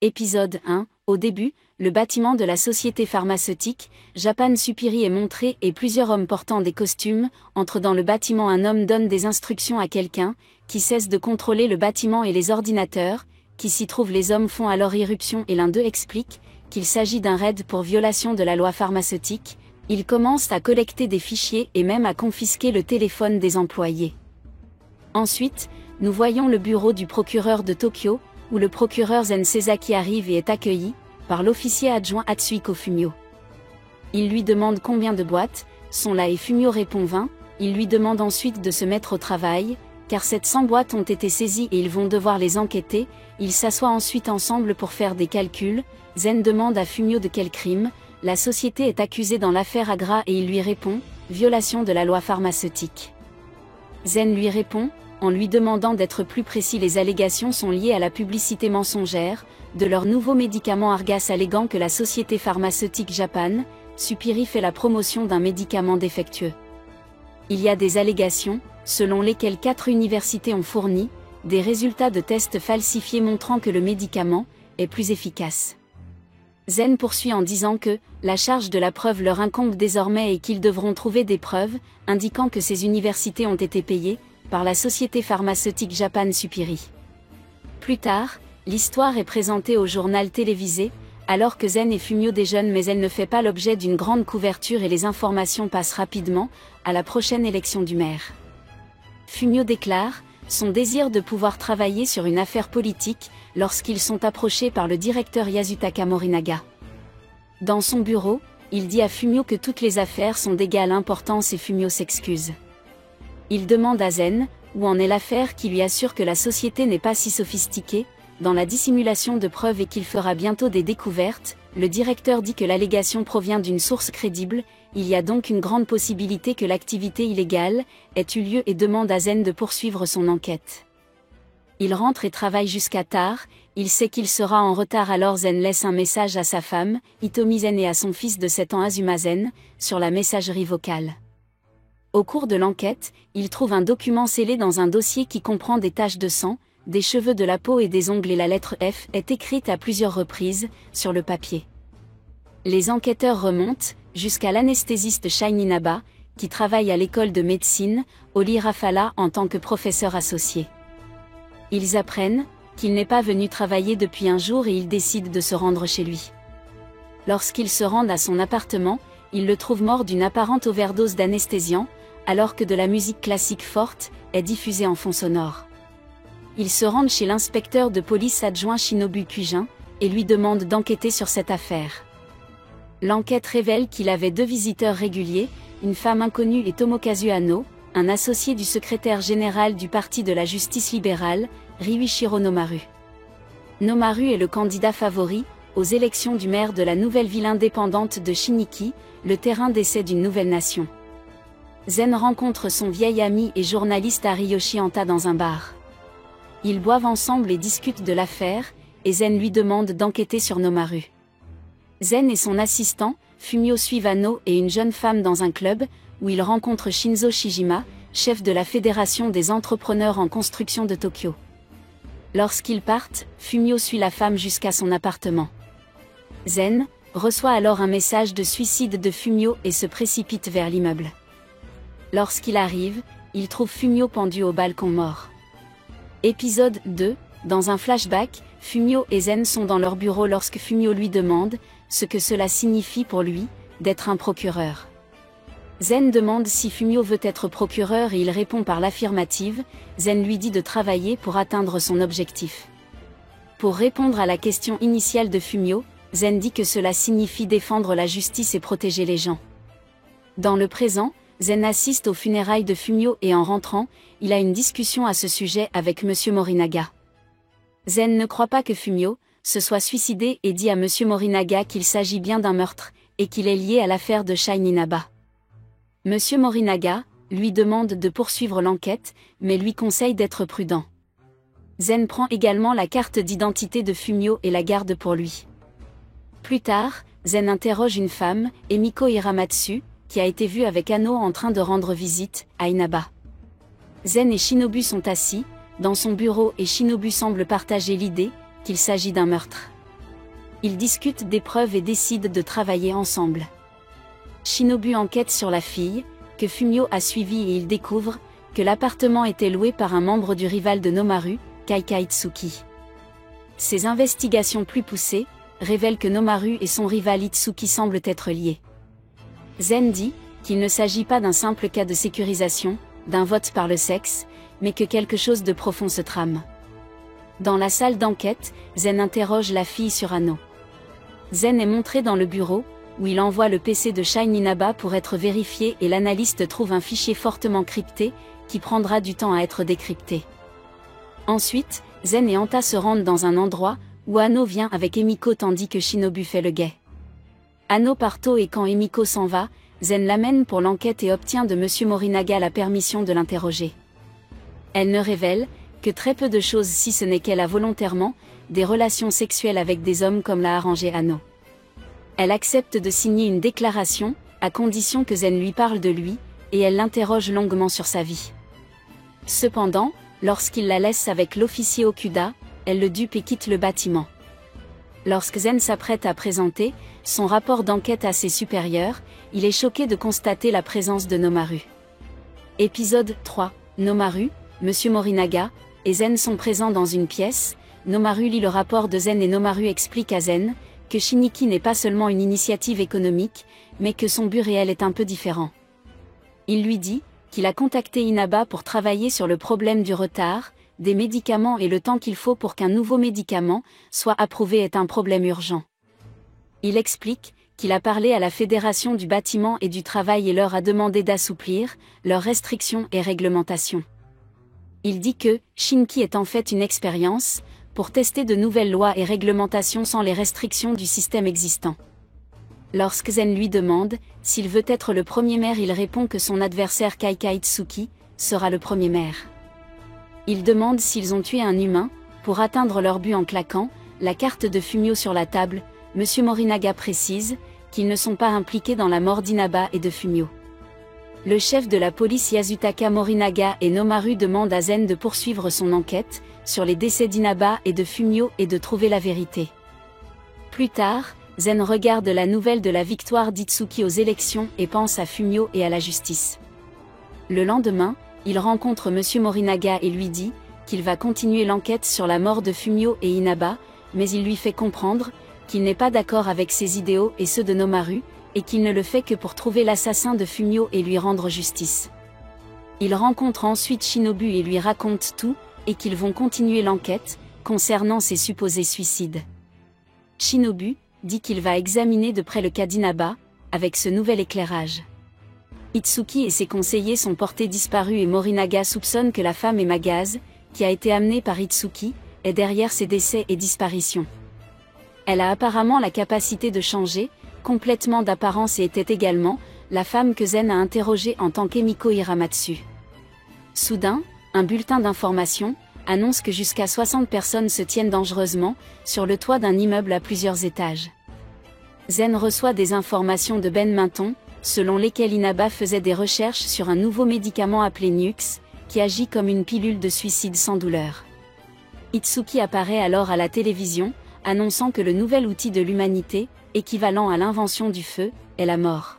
Épisode 1. Au début, le bâtiment de la société pharmaceutique, Japan Supiri est montré et plusieurs hommes portant des costumes entrent dans le bâtiment. Un homme donne des instructions à quelqu'un, qui cesse de contrôler le bâtiment et les ordinateurs, qui s'y trouvent. Les hommes font alors irruption et l'un d'eux explique qu'il s'agit d'un raid pour violation de la loi pharmaceutique. Ils commencent à collecter des fichiers et même à confisquer le téléphone des employés. Ensuite, nous voyons le bureau du procureur de Tokyo, où le procureur Zen Sesaki arrive et est accueilli par l'officier adjoint Atsuhiko Fumio. Il lui demande combien de boîtes sont là et Fumio répond 20. Il lui demande ensuite de se mettre au travail, car 700 boîtes ont été saisies et ils vont devoir les enquêter. Ils s'assoient ensuite ensemble pour faire des calculs. Zen demande à Fumio de quel crime la société est accusée dans l'affaire Agra et il lui répond « violation de la loi pharmaceutique ». Zen lui répond en lui demandant d'être plus précis. Les allégations sont liées à la publicité mensongère de leur nouveau médicament Argas, alléguant que la société pharmaceutique Japan Supiri fait la promotion d'un médicament défectueux. Il y a des allégations, selon lesquelles 4 universités ont fourni des résultats de tests falsifiés montrant que le médicament est plus efficace. Zen poursuit en disant que la charge de la preuve leur incombe désormais et qu'ils devront trouver des preuves indiquant que ces universités ont été payées par la société pharmaceutique Japan Supiri. Plus tard, l'histoire est présentée au journal télévisé, alors que Zen et Fumio déjeunent, mais elle ne fait pas l'objet d'une grande couverture et les informations passent rapidement à la prochaine élection du maire. Fumio déclare son désir de pouvoir travailler sur une affaire politique lorsqu'ils sont approchés par le directeur Yasutaka Morinaga. Dans son bureau, il dit à Fumio que toutes les affaires sont d'égale importance et Fumio s'excuse. Il demande à Zen où en est l'affaire, qui lui assure que la société n'est pas si sophistiquée dans la dissimulation de preuves et qu'il fera bientôt des découvertes. Le directeur dit que l'allégation provient d'une source crédible, il y a donc une grande possibilité que l'activité illégale ait eu lieu et demande à Zen de poursuivre son enquête. Il rentre et travaille jusqu'à tard, il sait qu'il sera en retard, alors Zen laisse un message à sa femme, Hitomi Zen, et à son fils de 7 ans Azuma Zen, sur la messagerie vocale. Au cours de l'enquête, il trouve un document scellé dans un dossier qui comprend des taches de sang, des cheveux, de la peau et des ongles, et la lettre F est écrite à plusieurs reprises sur le papier. Les enquêteurs remontent jusqu'à l'anesthésiste Shiny Naba, qui travaille à l'école de médecine, Oli Rafala, en tant que professeur associé. Ils apprennent qu'il n'est pas venu travailler depuis un jour et ils décident de se rendre chez lui. Lorsqu'ils se rendent à son appartement, ils le trouvent mort d'une apparente overdose d'anesthésiant, alors que de la musique classique forte est diffusée en fond sonore. Ils se rendent chez l'inspecteur de police adjoint Shinobu Kuijin et lui demandent d'enquêter sur cette affaire. L'enquête révèle qu'il avait 2 visiteurs réguliers, une femme inconnue et Tomokazu Hano, un associé du secrétaire général du Parti de la Justice libérale, Ryuichiro Nomaru. Nomaru est le candidat favori aux élections du maire de la nouvelle ville indépendante de Shiniki, le terrain d'essai d'une nouvelle nation. Zen rencontre son vieil ami et journaliste Ariyoshi Anta dans un bar. Ils boivent ensemble et discutent de l'affaire, et Zen lui demande d'enquêter sur Nomaru. Zen et son assistant, Fumio, suivent Hano et une jeune femme dans un club, où ils rencontrent Shinzo Shijima, chef de la Fédération des entrepreneurs en construction de Tokyo. Lorsqu'ils partent, Fumio suit la femme jusqu'à son appartement. Zen reçoit alors un message de suicide de Fumio et se précipite vers l'immeuble. Lorsqu'il arrive, il trouve Fumio pendu au balcon mort. Épisode 2. Dans un flashback, Fumio et Zen sont dans leur bureau lorsque Fumio lui demande ce que cela signifie pour lui d'être un procureur. Zen demande si Fumio veut être procureur et il répond par l'affirmative. Zen lui dit de travailler pour atteindre son objectif. Pour répondre à la question initiale de Fumio, Zen dit que cela signifie défendre la justice et protéger les gens. Dans le présent, Zen assiste aux funérailles de Fumio et en rentrant, il a une discussion à ce sujet avec Monsieur Morinaga. Zen ne croit pas que Fumio se soit suicidé et dit à Monsieur Morinaga qu'il s'agit bien d'un meurtre et qu'il est lié à l'affaire de Shiny Naba. Monsieur Morinaga lui demande de poursuivre l'enquête, mais lui conseille d'être prudent. Zen prend également la carte d'identité de Fumio et la garde pour lui. Plus tard, Zen interroge une femme, Emiko Hiramatsu, qui a été vue avec Hano en train de rendre visite à Inaba. Zen et Shinobu sont assis dans son bureau et Shinobu semble partager l'idée qu'il s'agit d'un meurtre. Ils discutent des preuves et décident de travailler ensemble. Shinobu enquête sur la fille, que Fumio a suivie et il découvre que l'appartement était loué par un membre du rival de Nomaru, Kaikai Itsuki. Ces investigations plus poussées révèlent que Nomaru et son rival Itsuki semblent être liés. Zen dit qu'il ne s'agit pas d'un simple cas de sécurisation, d'un vote par le sexe, mais que quelque chose de profond se trame. Dans la salle d'enquête, Zen interroge la fille sur Anno. Zen est montré dans le bureau, où il envoie le PC de Shine Inaba pour être vérifié et l'analyste trouve un fichier fortement crypté, qui prendra du temps à être décrypté. Ensuite, Zen et Anta se rendent dans un endroit, où Anno vient avec Emiko tandis que Shinobu fait le guet. Anno part tôt et quand Emiko s'en va, Zen l'amène pour l'enquête et obtient de M. Morinaga la permission de l'interroger. Elle ne révèle que très peu de choses si ce n'est qu'elle a volontairement des relations sexuelles avec des hommes comme l'a arrangé Anno. Elle accepte de signer une déclaration, à condition que Zen lui parle de lui, et elle l'interroge longuement sur sa vie. Cependant, lorsqu'il la laisse avec l'officier Okuda, elle le dupe et quitte le bâtiment. Lorsque Zen s'apprête à présenter son rapport d'enquête à ses supérieurs, il est choqué de constater la présence de Nomaru. Épisode 3. Nomaru, M. Morinaga et Zen sont présents dans une pièce. Nomaru lit le rapport de Zen et Nomaru explique à Zen que Shiniki n'est pas seulement une initiative économique, mais que son but réel est un peu différent. Il lui dit qu'il a contacté Inaba pour travailler sur le problème du retard des médicaments et le temps qu'il faut pour qu'un nouveau médicament soit approuvé est un problème urgent. Il explique qu'il a parlé à la Fédération du bâtiment et du travail et leur a demandé d'assouplir leurs restrictions et réglementations. Il dit que Shinki est en fait une expérience pour tester de nouvelles lois et réglementations sans les restrictions du système existant. Lorsque Zen lui demande s'il veut être le premier maire, il répond que son adversaire Kaikai Itsuki sera le premier maire. Il demande s'ils ont tué un humain pour atteindre leur but en claquant la carte de Fumio sur la table. M. Morinaga précise qu'ils ne sont pas impliqués dans la mort d'Inaba et de Fumio. Le chef de la police Yasutaka Morinaga et Nomaru demandent à Zen de poursuivre son enquête sur les décès d'Inaba et de Fumio et de trouver la vérité. Plus tard, Zen regarde la nouvelle de la victoire d'Itsuki aux élections et pense à Fumio et à la justice. Le lendemain, il rencontre M. Morinaga et lui dit qu'il va continuer l'enquête sur la mort de Fumio et Inaba, mais il lui fait comprendre qu'il n'est pas d'accord avec ses idéaux et ceux de Nomaru, et qu'il ne le fait que pour trouver l'assassin de Fumio et lui rendre justice. Il rencontre ensuite Shinobu et lui raconte tout, et qu'ils vont continuer l'enquête concernant ses supposés suicides. Shinobu dit qu'il va examiner de près le cas d'Inaba, avec ce nouvel éclairage. Itsuki et ses conseillers sont portés disparus et Morinaga soupçonne que la femme est Magaz, qui a été amenée par Itsuki, est derrière ses décès et disparitions. Elle a apparemment la capacité de changer complètement d'apparence et était également la femme que Zen a interrogée en tant qu'Emiko Hiramatsu. Soudain, un bulletin d'information annonce que jusqu'à 60 personnes se tiennent dangereusement sur le toit d'un immeuble à plusieurs étages. Zen reçoit des informations de Ben Minton, selon lesquelles Inaba faisait des recherches sur un nouveau médicament appelé Nux, qui agit comme une pilule de suicide sans douleur. Itsuki apparaît alors à la télévision, annonçant que le nouvel outil de l'humanité, équivalent à l'invention du feu, est la mort.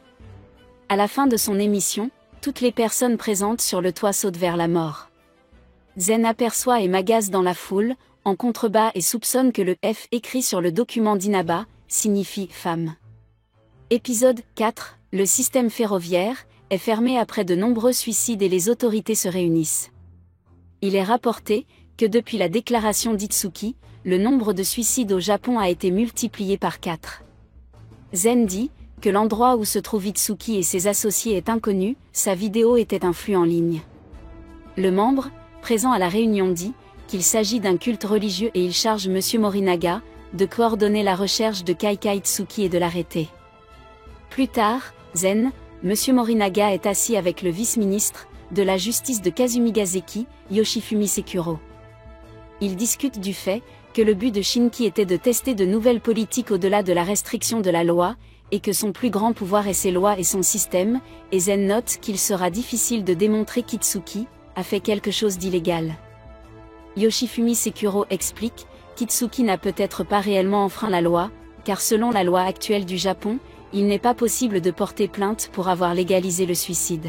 À la fin de son émission, toutes les personnes présentes sur le toit sautent vers la mort. Zen aperçoit et Magaz dans la foule, en contrebas et soupçonne que le F écrit sur le document d'Inaba signifie femme. Épisode 4. Le système ferroviaire est fermé après de nombreux suicides et les autorités se réunissent. Il est rapporté que depuis la déclaration d'Itsuki, le nombre de suicides au Japon a été multiplié par 4. Zen dit que l'endroit où se trouve Itsuki et ses associés est inconnu, sa vidéo était un flux en ligne. Le membre, présent à la réunion dit qu'il s'agit d'un culte religieux et il charge M. Morinaga de coordonner la recherche de Kaikai Itsuki et de l'arrêter. Plus tard, Zen, M. Morinaga est assis avec le vice-ministre de la justice de Kazumigazeki, Yoshifumi Sekuro. Ils discutent du fait que le but de Shinki était de tester de nouvelles politiques au-delà de la restriction de la loi, et que son plus grand pouvoir est ses lois et son système, et Zen note qu'il sera difficile de démontrer qu'Itsuki a fait quelque chose d'illégal. Yoshifumi Sekuro explique qu'Itsuki n'a peut-être pas réellement enfreint la loi, car selon la loi actuelle du Japon, il n'est pas possible de porter plainte pour avoir légalisé le suicide.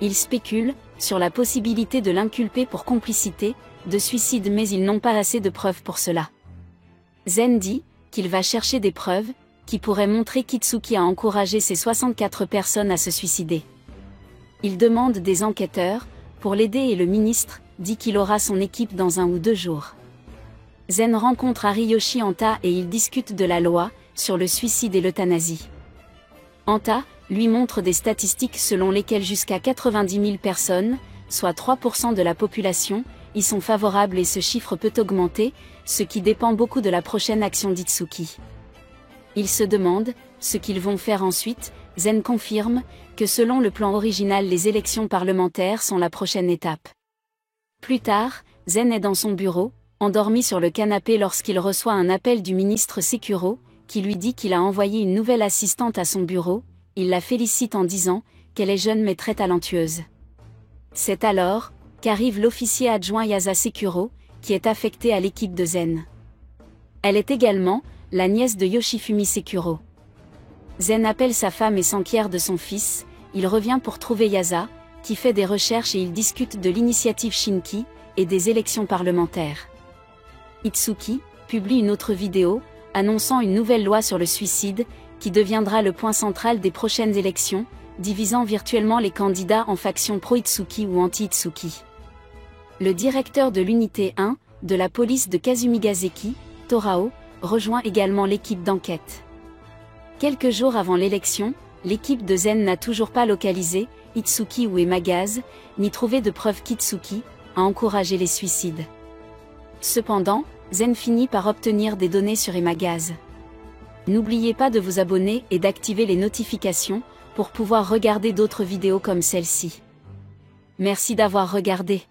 Ils spéculent sur la possibilité de l'inculper pour complicité de suicide, mais ils n'ont pas assez de preuves pour cela. Zen dit qu'il va chercher des preuves qui pourraient montrer qu'Itsuki a encouragé ces 64 personnes à se suicider. Il demande des enquêteurs pour l'aider et le ministre dit qu'il aura son équipe dans 1 ou 2 jours. Zen rencontre Ariyoshi Anta et ils discutent de la loi sur le suicide et l'euthanasie. Anta lui montre des statistiques selon lesquelles jusqu'à 90 000 personnes, soit 3% de la population, y sont favorables et ce chiffre peut augmenter, ce qui dépend beaucoup de la prochaine action d'Itsuki. Il se demande ce qu'ils vont faire ensuite. Zen confirme que selon le plan original les élections parlementaires sont la prochaine étape. Plus tard, Zen est dans son bureau, endormi sur le canapé lorsqu'il reçoit un appel du ministre Sekuro, qui lui dit qu'il a envoyé une nouvelle assistante à son bureau. Il la félicite en disant qu'elle est jeune mais très talentueuse. C'est alors qu'arrive l'officier adjoint Yasa Sekuro, qui est affecté à l'équipe de Zen. Elle est également la nièce de Yoshifumi Sekuro. Zen appelle sa femme et s'enquiert de son fils. Il revient pour trouver Yasa, qui fait des recherches et ils discutent de l'initiative Shinki et des élections parlementaires. Itsuki publie une autre vidéo, annonçant une nouvelle loi sur le suicide, qui deviendra le point central des prochaines élections, divisant virtuellement les candidats en factions pro-Itsuki ou anti-Itsuki. Le directeur de l'unité 1, de la police de Kazumigazeki, Torao, rejoint également l'équipe d'enquête. Quelques jours avant l'élection, l'équipe de Zen n'a toujours pas localisé Itsuki ou Emagaz, ni trouvé de preuves qu'Itsuki a encouragé les suicides. Cependant, Zen finit par obtenir des données sur Emagaz. N'oubliez pas de vous abonner et d'activer les notifications pour pouvoir regarder d'autres vidéos comme celle-ci. Merci d'avoir regardé.